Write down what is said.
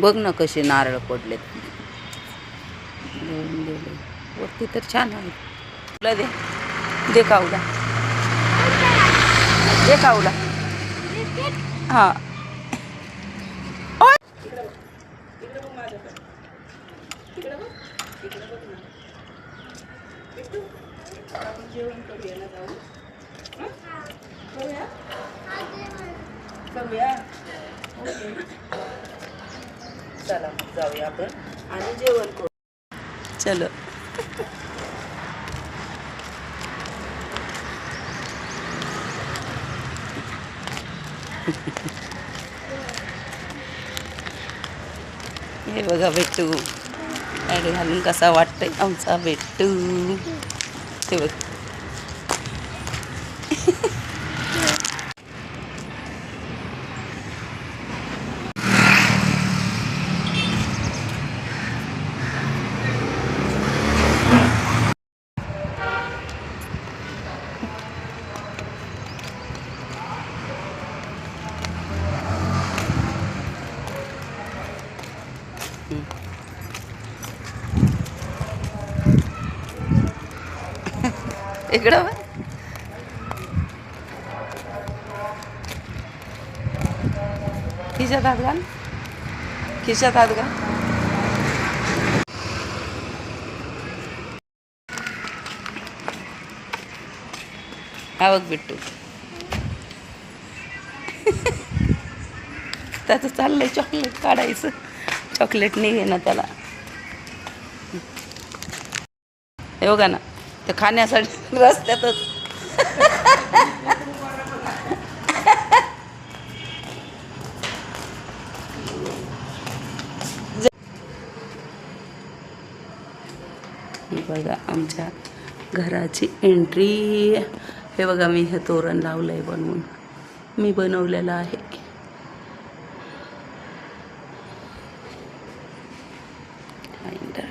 बघ ना कसे नारळ पडलेत. देऊन गेले वरती तर छान आहे. तुला दे दे काऊला, दे काऊला. हां जेवण करूया ना, जाऊ करूया करूया. ओके चला मग जाऊया आपण आणि जेवण करू. चलो हे बघा भेटू ॲड घालून कसा वाटतंय आमचा भेटू. ते बघ इकडं बघ. खिशात हात घाल, खिशात हात घाल. हा बघ बिट्टू त्याचं चाललंय चॉकलेट काढायचं. चॉकलेट निघे ना त्याला. हे बघा ना ते खाण्यासाठी रस्त्यातच बघा आमच्या घराची एंट्री. हे बघा मी हे तोरण लावलंय बनवून, मी बनवलेलं आहे. काइंड